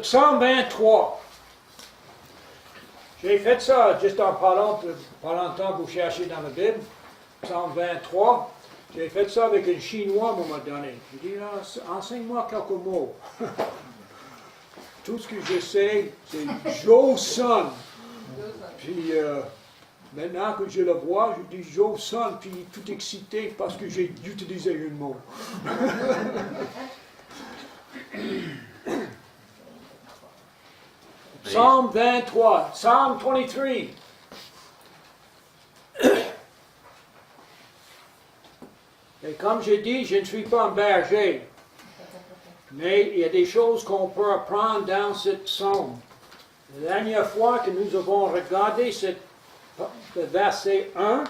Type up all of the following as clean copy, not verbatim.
Psaume 23. J'ai fait ça juste en parlant de temps vous cherchez dans la Bible. Psaume 23. J'ai fait ça avec un Chinois à un moment donné. J'ai dit, enseigne-moi quelques mots. Tout ce que je sais, c'est Joson. Puis maintenant que je le vois, je dis Joson, puis il est tout excité parce que j'ai utilisé un mot. Psaume 23, Psalm 23. Et comme je dis, je ne suis pas un berger. Mais il y a des choses qu'on peut apprendre dans ce psaume. La dernière fois que nous avons regardé le verset 1,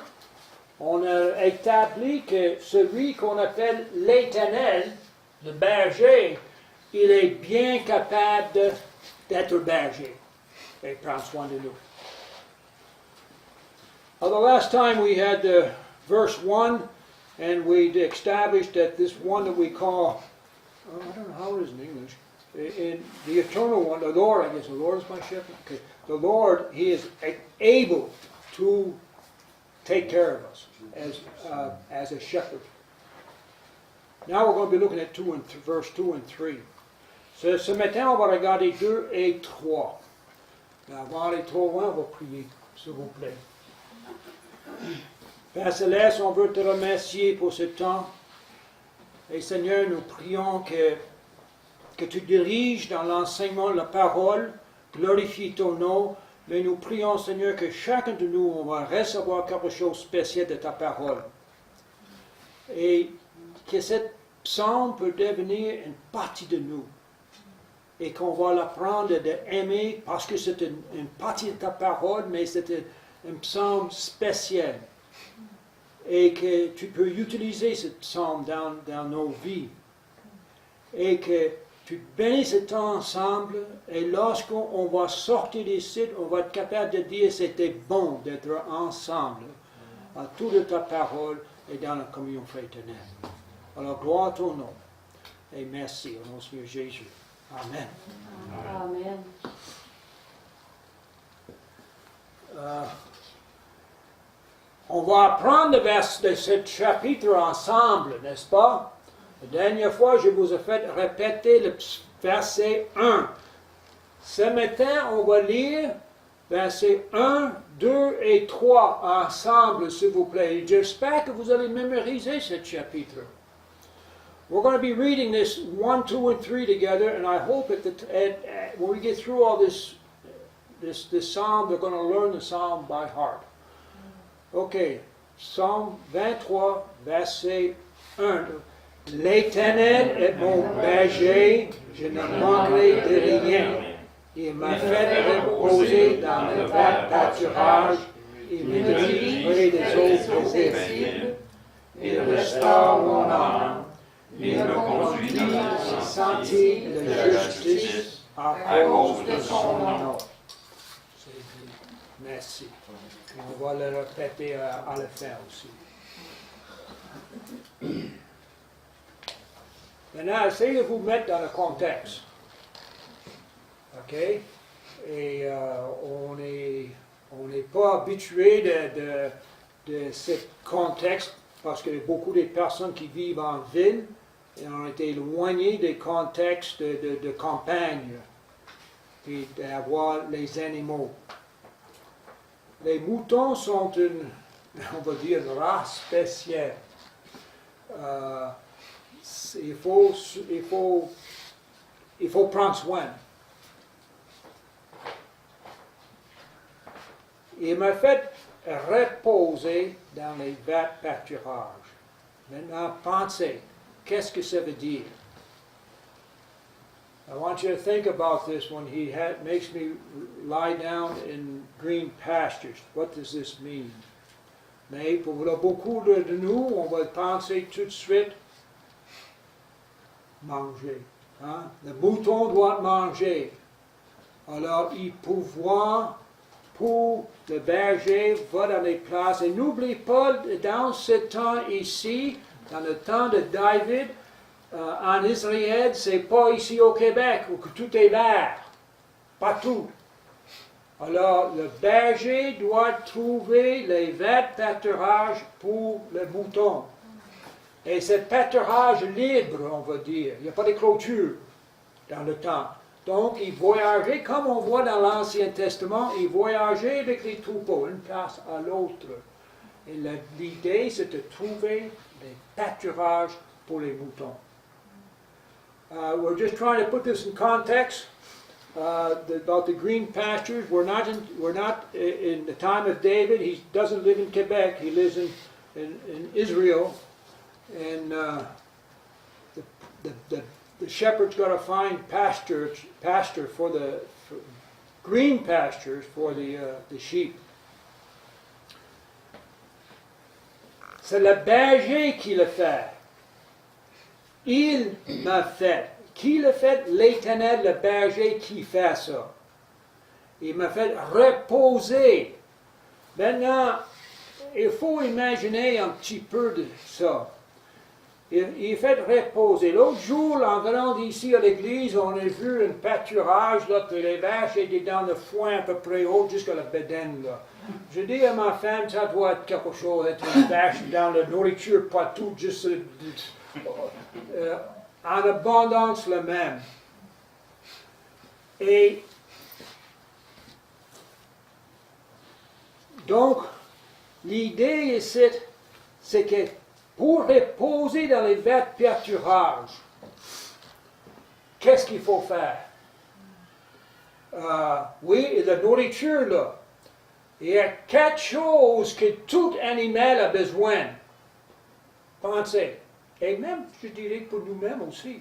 on a établi que celui qu'on appelle l'Éternel, le berger, il est bien capable d'être berger et prendre soin de nous. The last time we had verse 1, and we established that this one that we call, I don't know how it is in English, in the eternal one, the Lord, I guess the Lord is my shepherd. Okay. The Lord, He is able to take care of us as a shepherd. Now we're going to be looking at verse 2 and 3. Ce matin, on va regarder 2 et 3. Mais avant les trop loin, on va prier, s'il vous plaît. Père Céleste, on veut te remercier pour ce temps. Et Seigneur, nous prions que tu diriges dans l'enseignement de la parole, glorifie ton nom, mais nous prions, Seigneur, que chacun de nous, on va recevoir quelque chose de spécial de ta parole. Et que cette psaume peut devenir une partie de nous. Et qu'on va l'apprendre d'aimer parce que c'est une partie de ta parole, mais c'est un psaume spécial. Et que tu peux utiliser ce psaume dans nos vies. Et que tu bénis ce temps ensemble, et lorsqu'on va sortir d'ici, on va être capable de dire c'était bon d'être ensemble, à tout de ta parole et dans la communion fraternelle. Alors, gloire à ton nom, et merci au nom de Seigneur Jésus. Amen. Amen. On va apprendre le vers de ce chapitre ensemble, n'est-ce pas? La dernière fois, je vous ai fait répéter le verset 1. Ce matin, on va lire versets 1, 2 et 3 ensemble, s'il vous plaît. J'espère que vous allez mémoriser ce chapitre. We're going to be reading this 1, 2, and 3 together, and I hope when we get through all this psalm, they're going to learn the psalm by heart. OK. Psaume 23, verset 1. L'Éternel est mon berger, je ne manquerai de rien. Il m'a fait reposer dans le vert pâturage, il me dirige près des eaux paisibles, il restaure mon âme. Il me conduit dans les sentiers de justice à cause de son nom. Merci. On va le répéter à le faire aussi. Maintenant, essayez de vous mettre dans le contexte. OK? Et on n'est pas habitué de ce contexte parce qu'il y a beaucoup de personnes qui vivent en ville. Et on était éloignés des contextes de campagne, puis d'avoir les animaux. Les moutons sont on va dire, une race spéciale. Il faut prendre soin. Il m'a fait reposer dans les verts pâturages. Maintenant, pensez. Qu'est-ce que ça veut dire? I want you to think about this when He makes me lie down in green pastures. What does this mean? Mais pour beaucoup de nous, on va penser tout de suite manger. Hein? Le mouton doit manger. Alors, il pouvoir pour le berger va dans les places. Et n'oublie pas, dans ce temps ici, dans le temps de David, en Israël, c'est pas ici au Québec où tout est vert. partout. Alors, le berger doit trouver les verts pâturages pour les moutons. Et c'est pâturage libre, on va dire. Il n'y a pas de clôture dans le temps. Donc, il voyageait, comme on voit dans l'Ancien Testament, il voyageait avec les troupeaux, d'une place à l'autre. Et l'idée, c'est de trouver des pâturages pour les moutons. We're just trying to put this in context about the green pastures. We're not in the time of David. He doesn't live in Quebec. He lives in Israel. And the shepherd's got to find pasture for green pastures for the sheep. C'est le berger qui le fait. Il m'a fait. Qui le fait? L'Éternel, le berger qui fait ça. Il m'a fait reposer. Maintenant, il faut imaginer un petit peu de ça. Il fait reposer. L'autre jour, en venant d'ici à l'église, on a vu un pâturage, là, que les vaches étaient dans le foin à peu près haut jusqu'à la bedaine, là. Je dis à ma femme, ça doit être quelque chose, être une vache dans la nourriture partout, juste en abondance le même. Et donc, l'idée ici, c'est que pour reposer dans les verts pâturages, qu'est-ce qu'il faut faire? Oui, la nourriture, là. Il y a quatre choses que tout animal a besoin. Pensez. Et même, je dirais, pour nous-mêmes aussi.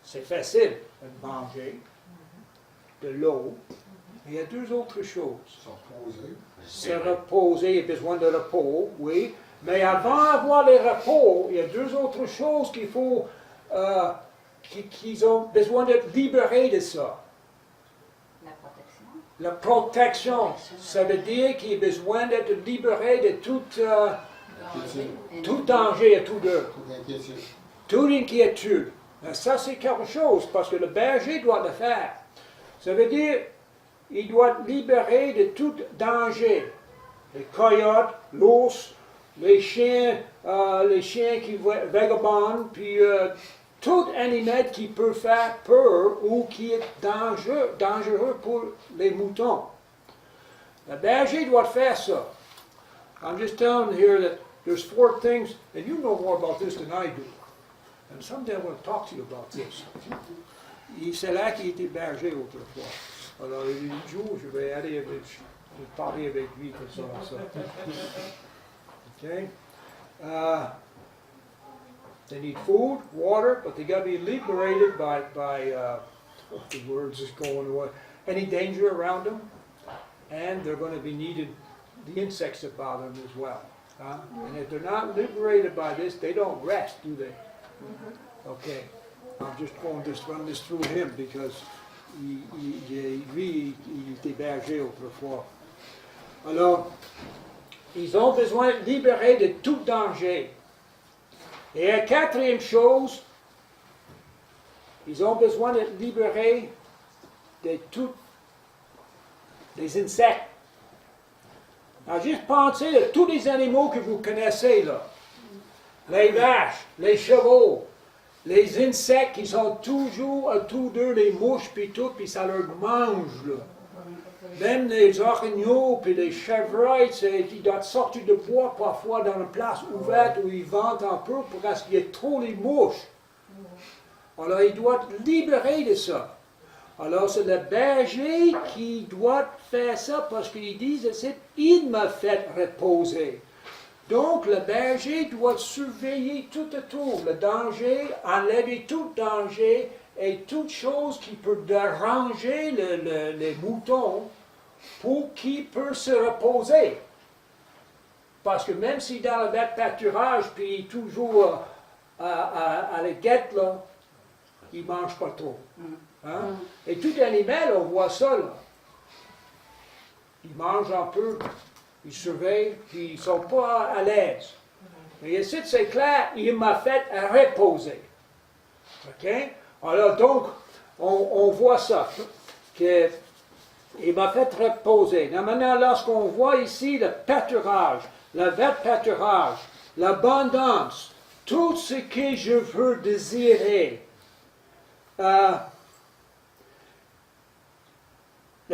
C'est facile de manger, de l'eau. Il y a deux autres choses. Se reposer, il y a besoin de repos, oui. Mais avant d'avoir le repos, il y a deux autres choses qu'il faut, qu'ils ont besoin d'être libérés de ça. La protection, ça veut dire qu'il y a besoin d'être libéré de tout danger et toute inquiétude. Ça, c'est quelque chose, parce que le berger doit le faire. Ça veut dire il doit être libéré de tout danger. Les coyotes, l'ours, les chiens qui vagabondent, puis tout animal qui peut faire peur ou qui est dangereux pour les moutons. Le berger doit faire ça. I'm just telling here that there's 4 things, and you know more about this than I do. And someday I want to talk to you about this. C'est là qu'il était berger autrefois. Alors, un jour, je vais aller parler avec lui comme ça. Okay? They need food, water, but they got to be liberated by the words is going away. Any danger around them, and they're going to be needed the insects that bother them as well. And if they're not liberated by this, they don't rest, do they? Okay. I'm just going to run this through him because lui, il était berger autrefois. Alors, ils ont besoin de libérer de tout danger. Et la quatrième chose, ils ont besoin de libérer de tous les insectes. Alors, juste pensez à tous les animaux que vous connaissez, là. Les vaches, les chevaux, les insectes qui sont toujours autour d'eux, les mouches, puis tout, puis ça leur mange, là. Même les orignaux, puis les chevreuils, ils doivent sortir de bois parfois dans une place ouverte où ils ventent un peu parce qu'il y a trop les mouches. Alors, ils doivent être libérés de ça. Alors, c'est le berger qui doit faire ça parce qu'ils disent, il m'a fait reposer. Donc, le berger doit surveiller tout autour, le danger, enlever tout danger et toute chose qui peut déranger les moutons pour qu'ils puissent se reposer. Parce que même si dans le pâturage, puis toujours à la guette, là, ils ne mangent pas trop. Hein? Et tout animal, on voit ça, là. Ils mangent un peu, ils surveillent, puis ils ne sont pas à l'aise. Mais ici, c'est clair, il m'a fait reposer. OK? Alors donc, on voit ça, qu'il m'a fait reposer. Maintenant, lorsqu'on voit ici le pâturage, le vert pâturage, l'abondance, tout ce que je veux désirer, le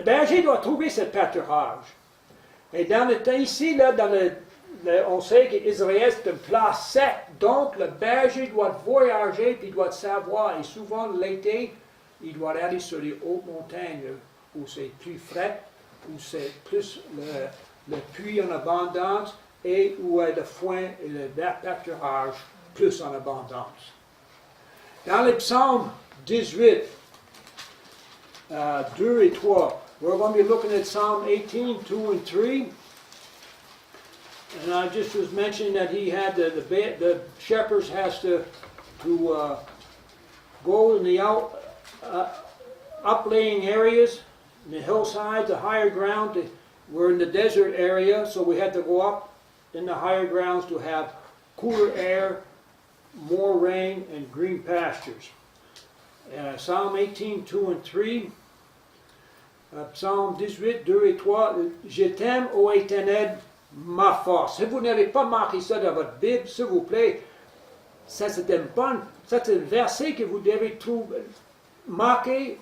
berger doit trouver ce pâturage. Et dans le temps ici, là, on sait qu'Israël c'est une place sec, donc le berger doit voyager, puis il doit savoir, et souvent l'été, il doit aller sur les hautes montagnes, où c'est plus frais, où c'est plus le puits en abondance, et où est le foin et le pâturage plus en abondance. Dans le Psaume 18, 2 et 3, we're going to be looking at Psalm 18, 2 and 3. And I just was mentioning that he had the shepherds has to go in the uplaying areas, in the hillsides, the higher ground. We're in the desert area, so we had to go up in the higher grounds to have cooler air, more rain, and green pastures. Psalm 18, 2 and 3. Psaume 18, 2 et 3. Je t'aime, ô Éternel, ma force. Si vous n'avez pas marqué ça dans votre Bible, s'il vous plaît, ça c'est un verset que vous devez trouver, marquer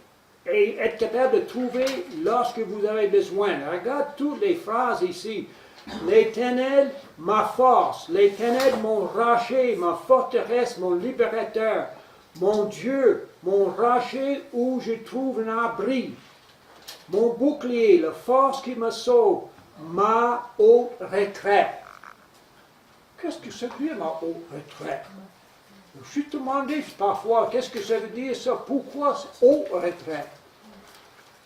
et être capable de trouver lorsque vous avez besoin. Regarde toutes les phrases ici. L'Éternel, ma force. L'Éternel, mon rocher, ma forteresse, mon libérateur. Mon Dieu, mon rocher où je trouve un abri. Mon bouclier, la force qui me sauve. Ma haute retraite. Qu'est-ce que ça veut dire, ma haute retraite? Je suis demandé parfois, qu'est-ce que ça veut dire ça? Pourquoi haute retraite?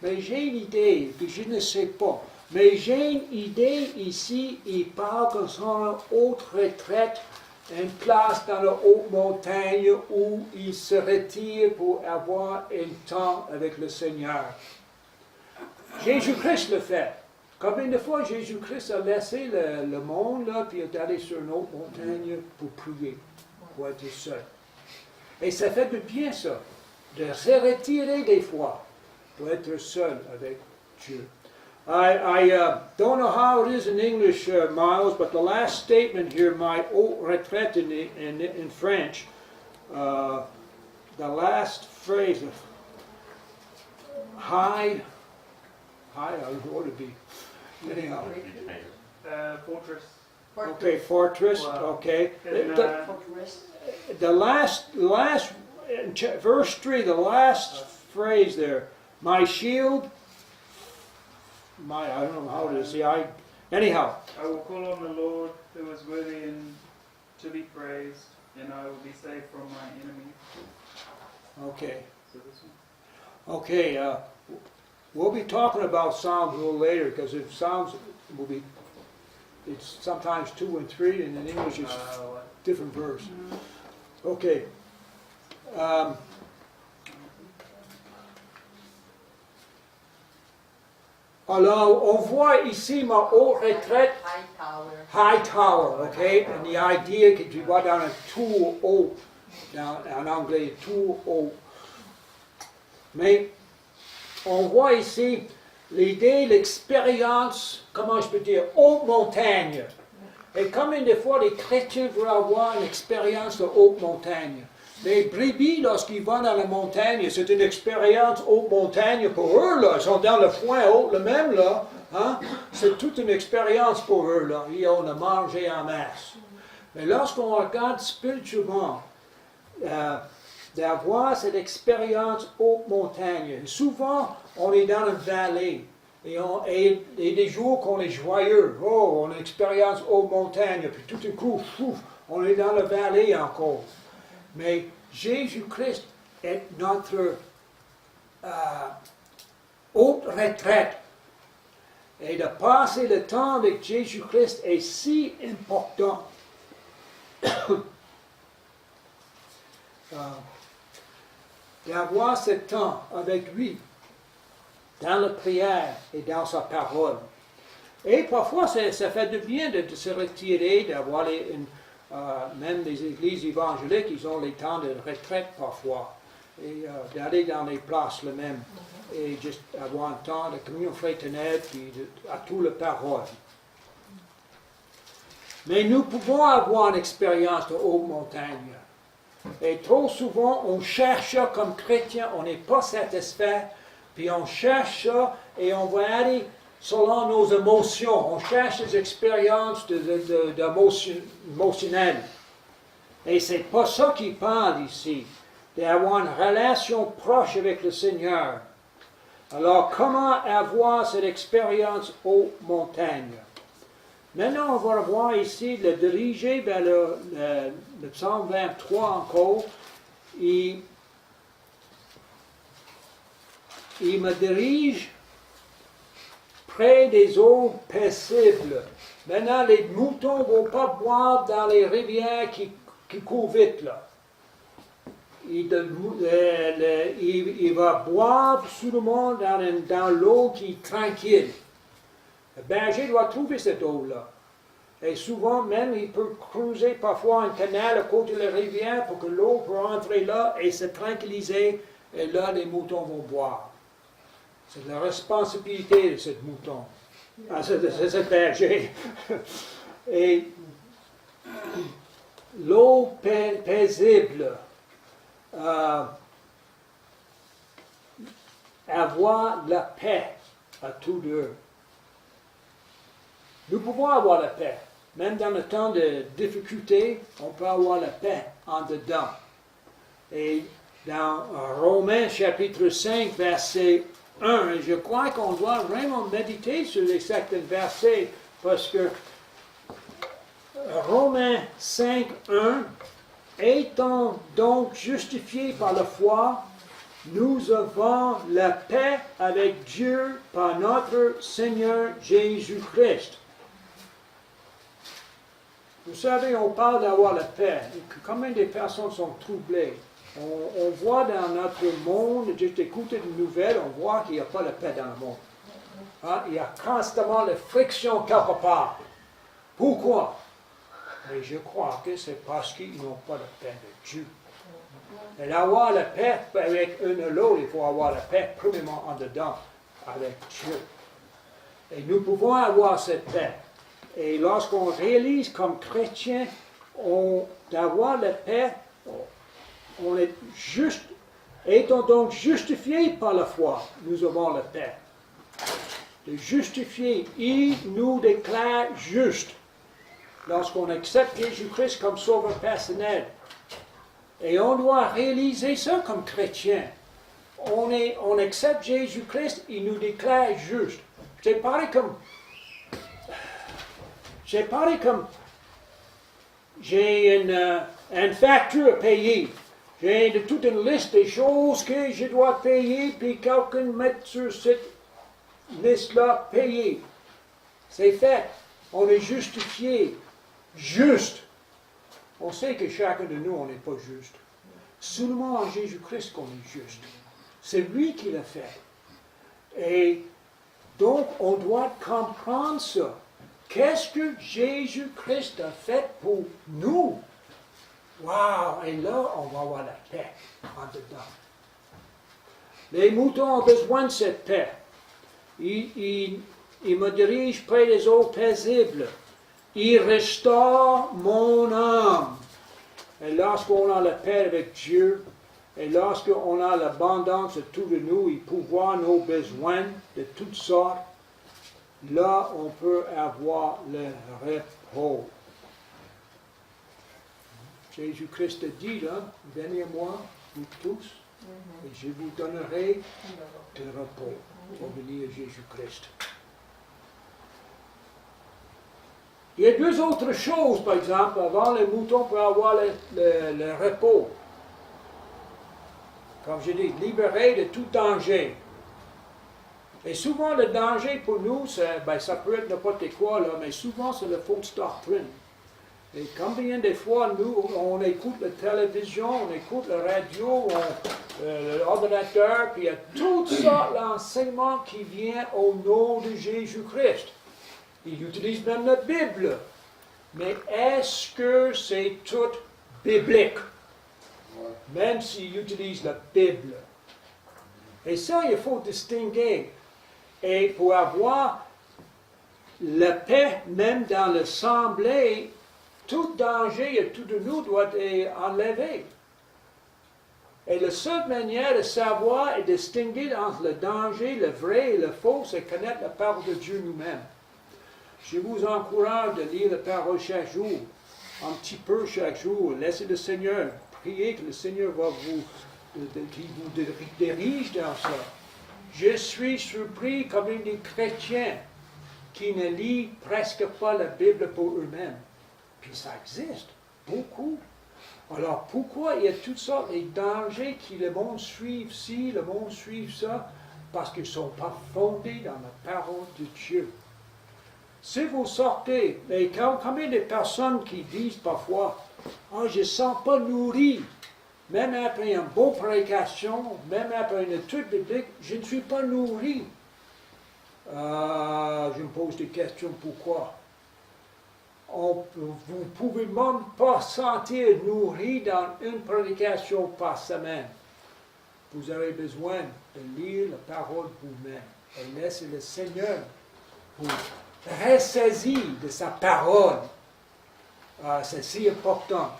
Mais j'ai une idée, que je ne sais pas. Mais j'ai une idée ici, il parle que son haute retraite, une place dans la haute montagne où il se retire pour avoir un temps avec le Seigneur. Jésus-Christ le fait. Combien de fois Jésus-Christ a laissé le monde, là, puis est allé sur une autre montagne pour prier, pour être seul. Et ça fait du bien, ça, de se retirer des fois, pour être seul avec Dieu. I don't know how it is in English, Miles, but the last statement here, my haute retraite in French, the last phrase of high, I don't know what it be. Anyhow. Fortress. Okay, fortress, okay. The last, verse 3, the last phrase there, my shield, I don't know how to say, anyhow. I will call on the Lord who is worthy and to be praised, and I will be saved from my enemies. Okay. So this one. Okay, we'll be talking about Psalms a little later, because Psalms will be, it's sometimes 2 and 3, and in English it's different verse. Okay. Alors, on voit ici ma haute retraite. High tower, okay? And the idea que tu vas dans un tour haut, en anglais, tour haut. Mais on voit ici l'idée, l'expérience, comment je peux dire, haute montagne. Et combien de fois les chrétiens veulent avoir une expérience de haute montagne? Les brebis, lorsqu'ils vont dans la montagne, c'est une expérience haute montagne pour eux, là. Ils sont dans le foin haut, le même, là. Hein? C'est toute une expérience pour eux, là. Ils ont à manger en masse. Mais lorsqu'on regarde spirituellement, d'avoir cette expérience haute montagne, souvent, on est dans une vallée. Et des jours qu'on est joyeux, oh, on a une expérience haute montagne, puis tout d'un coup, on est dans la vallée encore. Mais Jésus-Christ est notre haute retraite. Et de passer le temps avec Jésus-Christ est si important. D'avoir ce temps avec lui, dans la prière et dans sa parole. Et parfois, ça fait du bien de se retirer, d'avoir même les églises évangéliques, ils ont les temps de retraite parfois. et d'aller dans les places les mêmes et juste avoir un temps de communion fraternelle puis à toutes les paroles. Mais nous pouvons avoir une expérience de haute montagne. Et trop souvent, on cherche ça comme chrétien, on n'est pas satisfait, puis on cherche ça et on va aller selon nos émotions. On cherche des expériences émotionnelles. Et c'est pas ça qu'il parle ici, d'avoir une relation proche avec le Seigneur. Alors, comment avoir cette expérience aux montagnes? Maintenant, on va voir ici, le diriger vers le psaume 23 encore. Il me dirige près des eaux paisibles. Maintenant, les moutons ne vont pas boire dans les rivières qui courent vite, là. Il va boire absolument dans l'eau qui est tranquille. Le berger doit trouver cette eau-là. Et souvent même, il peut creuser parfois un canal à côté de la rivière pour que l'eau puisse entrer là et se tranquilliser. Et là, les moutons vont boire. C'est la responsabilité de ce mouton, de ce berger. Et l'eau paisible, avoir la paix à tous deux. Nous pouvons avoir la paix. Même dans le temps de difficulté, on peut avoir la paix en dedans. Et dans Romains chapitre 5, verset 1, je crois qu'on doit vraiment méditer sur certains versets parce que Romains 5, 1, étant donc justifiés par la foi, nous avons la paix avec Dieu par notre Seigneur Jésus-Christ. Vous savez, on parle d'avoir la paix. Combien de personnes sont troublées? On voit dans notre monde, juste écouter des nouvelles, on voit qu'il n'y a pas la paix dans le monde. Hein? Il y a constamment la friction quelque part. Pourquoi? Mais je crois que c'est parce qu'ils n'ont pas la paix de Dieu. Et avoir la paix avec un et l'autre, il faut avoir la paix premièrement en dedans, avec Dieu. Et nous pouvons avoir cette paix. Et lorsqu'on réalise comme chrétien d'avoir la paix, on est juste, étant donc justifié par la foi, nous avons la paix. De justifier, il nous déclare juste. Lorsqu'on accepte Jésus-Christ comme sauveur personnel. Et on doit réaliser ça comme chrétien. On accepte Jésus-Christ, il nous déclare juste. J'ai parlé comme j'ai une facture à payer. J'ai toute une liste des choses que je dois payer, puis quelqu'un met sur cette liste-là, payer. C'est fait. On est justifié. Juste. On sait que chacun de nous, on n'est pas juste. Seulement en Jésus-Christ qu'on est juste. C'est lui qui l'a fait. Et donc, on doit comprendre ça. Qu'est-ce que Jésus-Christ a fait pour nous? Wow! Et là, on va avoir la paix en dedans. Les moutons ont besoin de cette paix. Il me dirige près des eaux paisibles. Il restaure mon âme. Et lorsqu'on a la paix avec Dieu, et lorsqu'on a l'abondance de tout de nous, il pourvoit nos besoins de toutes sortes, là, on peut avoir le repos. Jésus-Christ a dit, là, venez à moi, vous tous, et je vous donnerai du repos. Pour venir à Jésus-Christ. Il y a deux autres choses, par exemple, avant les moutons pour avoir le repos. Comme je dis, libéré de tout danger. Et souvent, le danger pour nous, ça peut être n'importe quoi, là, mais souvent, c'est la fausse doctrine. Et combien de fois, nous, on écoute la télévision, on écoute la radio, l'ordinateur, puis il y a tout ça, l'enseignement qui vient au nom de Jésus-Christ. Ils utilisent même la Bible. Mais est-ce que c'est tout biblique? même s'ils utilisent la Bible. Et ça, il faut distinguer. Et pour avoir la paix, même dans l'Assemblée, tout danger et tout de nous doit être enlevé. Et la seule manière de savoir et distinguer entre le danger, le vrai et le faux, c'est connaître la parole de Dieu nous-mêmes. Je vous encourage de lire la parole chaque jour, un petit peu chaque jour. Laissez le Seigneur, priez que le Seigneur va vous dirige dans ça. Je suis surpris comme des chrétiens qui ne lisent presque pas la Bible pour eux-mêmes. Puis ça existe, beaucoup. Alors pourquoi il y a toutes sortes de dangers qui le monde suit ci, le monde suit ça? Parce qu'ils ne sont pas fondés dans la parole de Dieu. Si vous sortez, et combien de personnes qui disent parfois, « Ah, je ne sens pas nourri, même après une bonne prédication, même après une étude biblique, je ne suis pas nourri. » Je me pose des questions, pourquoi? Vous ne pouvez même pas sentir nourri dans une prédication par semaine. Vous avez besoin de lire la parole vous-même et laisser le Seigneur vous ressaisir de sa parole. C'est si important.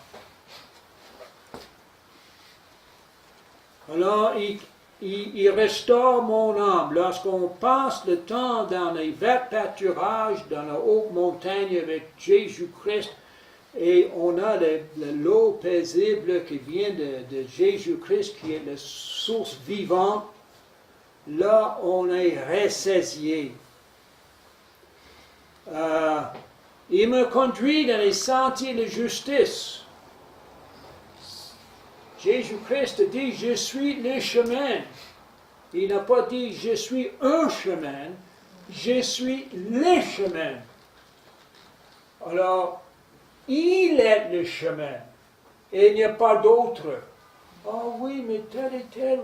Alors, il restaure mon âme. Lorsqu'on passe le temps dans les verts pâturages, dans la haute montagne avec Jésus-Christ, et on a l'eau paisible qui vient de Jésus-Christ, qui est la source vivante, là, on est ressaisié. Il me conduit dans les sentiers de justice. Jésus-Christ dit, je suis le chemin. Il n'a pas dit, je suis un chemin, je suis le chemin. Alors, il est le chemin, et il n'y a pas d'autre. Oh oui, mais tel et tel,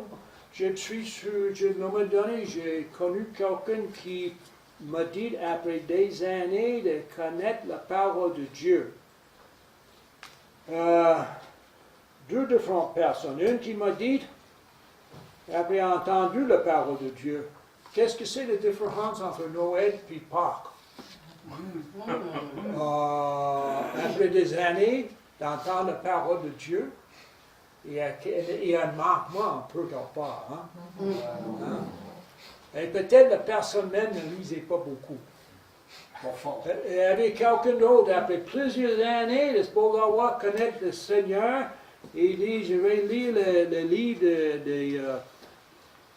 je suis sûr, à un moment donné, j'ai connu quelqu'un qui m'a dit, après des années, de connaître la parole de Dieu. Deux différentes personnes. Une qui m'a dit, après entendu la parole de Dieu, qu'est-ce que c'est la différence entre Noël et Pâques? Après des années d'entendre la parole de Dieu, il y a un manquement un peu quelque part. Et peut-être la personne même ne lisait pas beaucoup. Il y avait quelqu'un d'autre, après plusieurs années, de pouvoir connaître le Seigneur. Il dit, je vais lire le livre de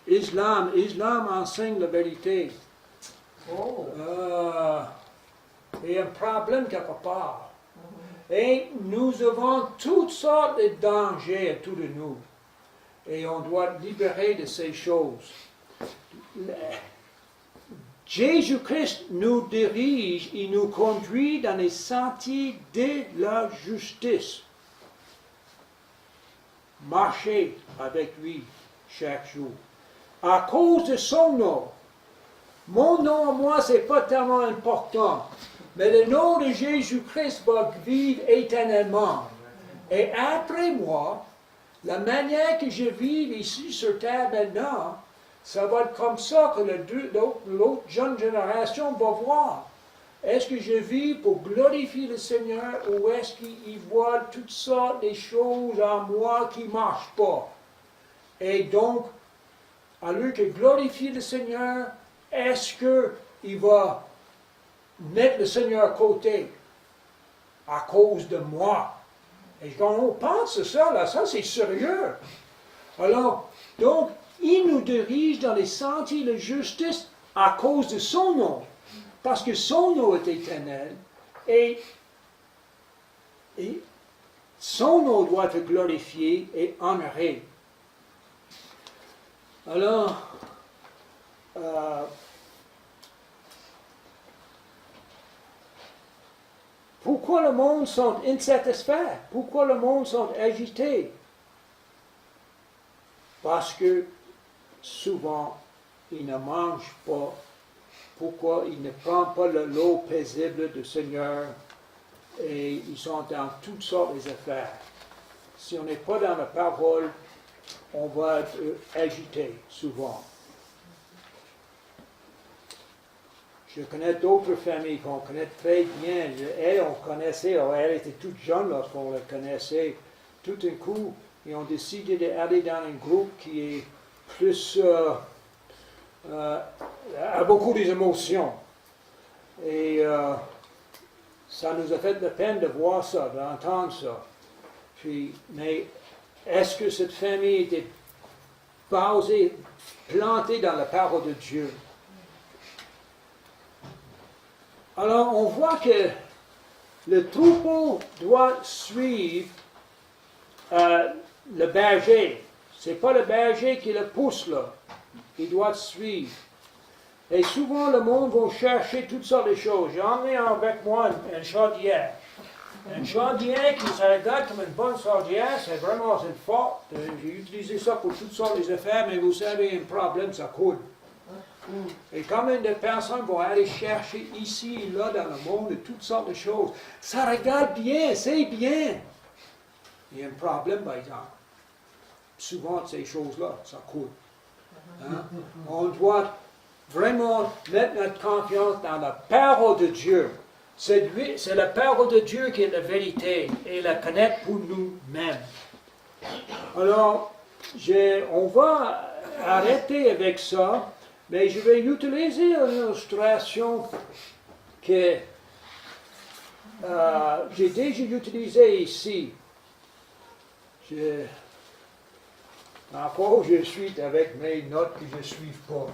l'islam. L'islam enseigne la vérité. Il y a un problème quelque part. Et nous avons toutes sortes de dangers autour de nous. Et on doit libérer de ces choses. Jésus-Christ nous dirige, il nous conduit dans les sentiers de la justice. Marchez avec lui chaque jour. À cause de son nom. Mon nom à moi, ce n'est pas tellement important. Mais le nom de Jésus-Christ va vivre éternellement. Et après moi, la manière que je vis ici sur terre maintenant, ça va être comme ça que l'autre jeune génération va voir. Est-ce que je vis pour glorifier le Seigneur ou est-ce qu'il voit toutes sortes de choses en moi qui ne marchent pas? Et donc, à lieu de glorifier le Seigneur, est-ce qu'il va mettre le Seigneur à côté à cause de moi? Et quand on pense à ça, là, ça c'est sérieux. Alors, donc, il nous dirige dans les sentiers de justice à cause de son nom. Parce que son nom est éternel et son nom doit être glorifié et honoré. Alors, pourquoi le monde sont insatisfaits? Pourquoi le monde sont agités? Parce que souvent, ils ne mangent pas. Pourquoi ils ne prennent pas l'eau paisible du Seigneur et ils sont dans toutes sortes d'affaires. si on n'est pas dans la parole, on va être agité souvent. Je connais d'autres familles qu'on connaît très bien. Elle, on connaissait, elle était toute jeune lorsqu'on la connaissait. Tout d'un coup, ils ont décidé d'aller dans un groupe qui est plus... a beaucoup d'émotions. Et ça nous a fait de la peine de voir ça, d'entendre ça. Puis, mais est-ce que cette famille était basée, plantée dans la parole de Dieu? Alors, on voit que le troupeau doit suivre le berger. Ce n'est pas le berger qui le pousse là. Il doit suivre. Et souvent, le monde va chercher toutes sortes de choses. J'ai emmené avec moi une chaudière. Une chaudière qui se regarde comme une bonne chaudière, c'est vraiment une forte. J'ai utilisé ça pour toutes sortes d'affaires, mais vous savez, un problème, ça coule. Et combien de personnes vont aller chercher ici et là dans le monde toutes sortes de choses. Ça regarde bien, c'est bien. Il y a un problème, par exemple. Souvent, ces choses-là, ça coule. Hein? On doit vraiment mettre notre confiance dans la parole de Dieu. C'est la parole de Dieu qui est la vérité et la connaître pour nous-mêmes. Alors, on va arrêter avec ça, mais je vais utiliser une illustration que j'ai déjà utilisée ici. Encore, je suis avec mes notes que je ne suis pas.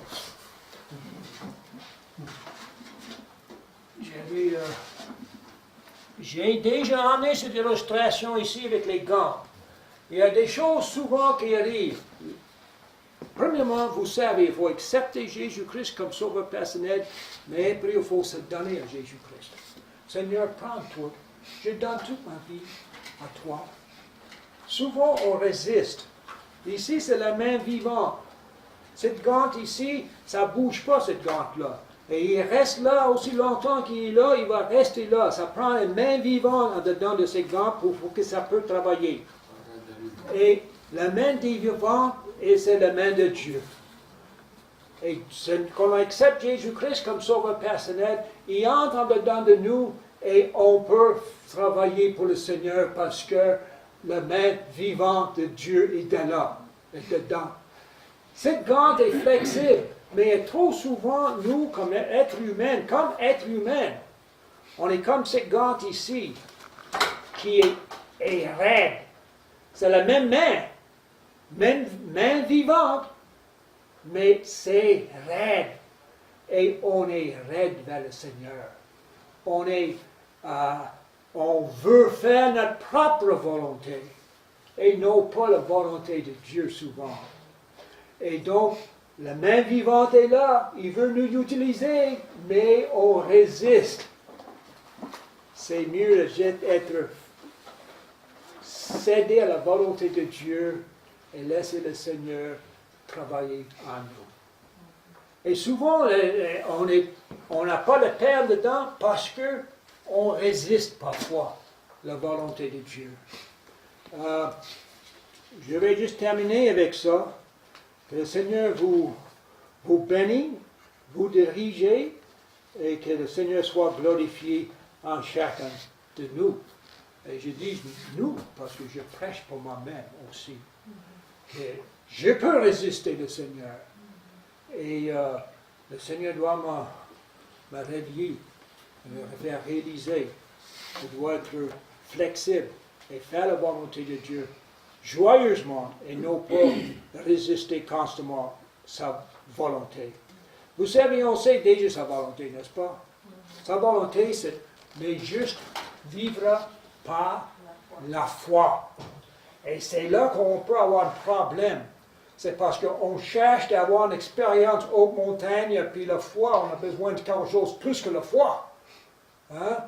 J'ai déjà emmené cette illustration ici avec les gants. Il y a des choses souvent qui arrivent. Premièrement, vous savez, il faut accepter Jésus-Christ comme sauveur personnel, mais après, il faut se donner à Jésus-Christ. Seigneur, prends-toi. Je donne toute ma vie à toi. Souvent, on résiste. Ici, c'est la main vivante. Cette gante ici, ça ne bouge pas, cette gante-là. Et il reste là aussi longtemps qu'il est là, il va rester là. Ça prend une main vivante en dedans de ces gantes pour que ça peut travailler. Et la main vivante, c'est la main de Dieu. Et quand on accepte Jésus-Christ comme sauveur personnel, il entre en dedans de nous et on peut travailler pour le Seigneur parce que la main vivante de Dieu est là, est dedans. Cette gante est flexible, mais trop souvent, nous, comme êtres humains, on est comme cette gante ici, qui est raide. C'est la même main vivante, mais c'est raide. Et on est raide vers le Seigneur. On veut faire notre propre volonté, et non pas la volonté de Dieu souvent. Et donc, la main vivante est là, il veut nous utiliser, mais on résiste. C'est mieux d'être cédé à la volonté de Dieu et laisser le Seigneur travailler en nous. Et souvent, on n'a pas le Père dedans parce qu'on résiste parfois à la volonté de Dieu. Je vais juste terminer avec ça. Que le Seigneur vous bénisse, vous dirigez, et que le Seigneur soit glorifié en chacun de nous. Et je dis nous, parce que je prêche pour moi-même aussi. Que je peux résister le Seigneur. Et le Seigneur doit me réveiller, me faire réaliser. Je dois être flexible et faire la volonté de Dieu joyeusement et non pas résister constamment sa volonté. Vous savez, on sait déjà sa volonté, n'est-ce pas? Sa volonté, c'est mais juste vivre par la foi. Et c'est là qu'on peut avoir un problème. C'est parce qu'on cherche d'avoir une expérience haute montagne, puis la foi, on a besoin de quelque chose plus que la foi. Hein?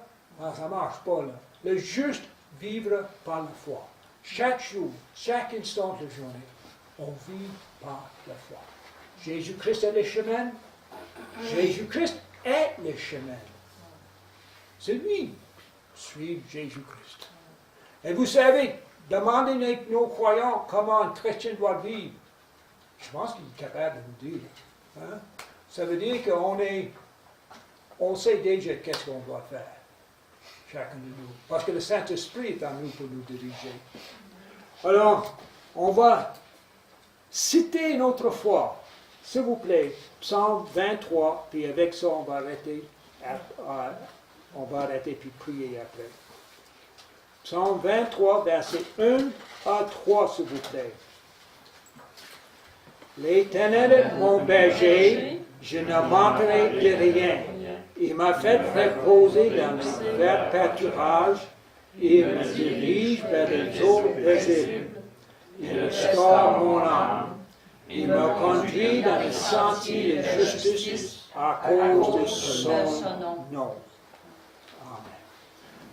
Ah, ça ne marche pas, là. Le juste vivre par la foi. Chaque jour, chaque instant de la journée, on vit par la foi. Jésus-Christ est le chemin. Jésus-Christ est le chemin. C'est lui. Suivre Jésus-Christ. Et vous savez, demandez nos croyants comment un chrétien doit vivre. Je pense qu'il est capable de nous dire. Hein? Ça veut dire on sait déjà qu'est-ce qu'on doit faire, chacun de nous. Parce que le Saint-Esprit est en nous pour nous diriger. Alors, on va citer une autre fois, s'il vous plaît, Psaume 23, puis avec ça, on va arrêter puis prier après. Psaume 23, versets 1 à 3, s'il vous plaît. L'Éternel est mon berger, je ne manquerai de rien. Il m'a fait reposer dans les verts pâturages, il me dirige vers les eaux paisibles. Il restaure mon âme. Il me conduit dans les sentiers de justice à cause de son nom. Amen.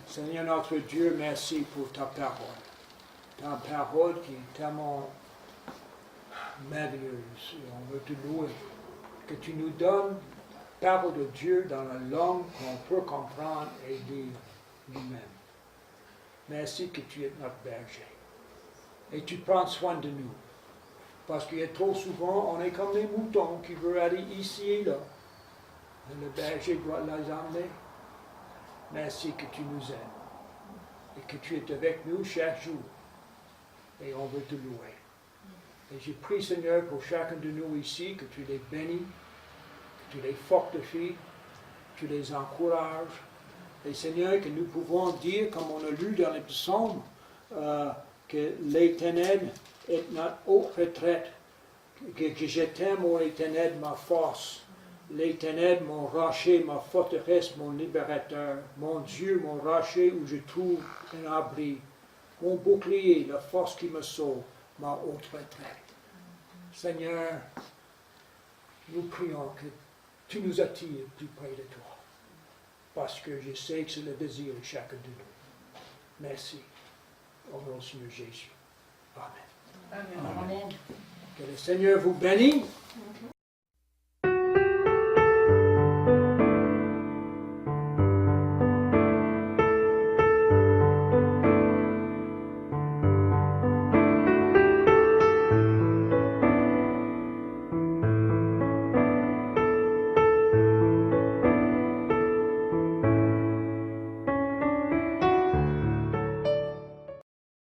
Seigneur notre Dieu, merci pour ta parole. Ta parole qui est tellement merveilleuse. Et on veut te louer. Que tu nous donnes parole de Dieu dans la langue qu'on peut comprendre et lire nous-mêmes. Merci que tu es notre berger. Et tu prends soin de nous. Parce qu'il y a trop souvent, on est comme des moutons qui veulent aller ici et là. Et le berger doit les emmener. Merci que tu nous aimes. Et que tu es avec nous chaque jour. Et on veut te louer. Et je prie, Seigneur, pour chacun de nous ici, que tu les bénis, que tu les fortifies, que tu les encourages. Et Seigneur, que nous pouvons dire, comme on a lu dans les psaumes, que l'Éternel est notre haute retraite, que je t'aime, ô Éternel, ma force, l'Éternel, mon rocher, ma forteresse, mon libérateur, mon Dieu, mon rocher où je trouve un abri, mon bouclier, la force qui me sauve, ma haute retraite. Seigneur, nous prions que tu nous attires plus près de toi, parce que je sais que c'est le désir de chacun de nous. Merci. Au nom du Seigneur Jésus. Amen. Amen. Que le Seigneur vous bénisse.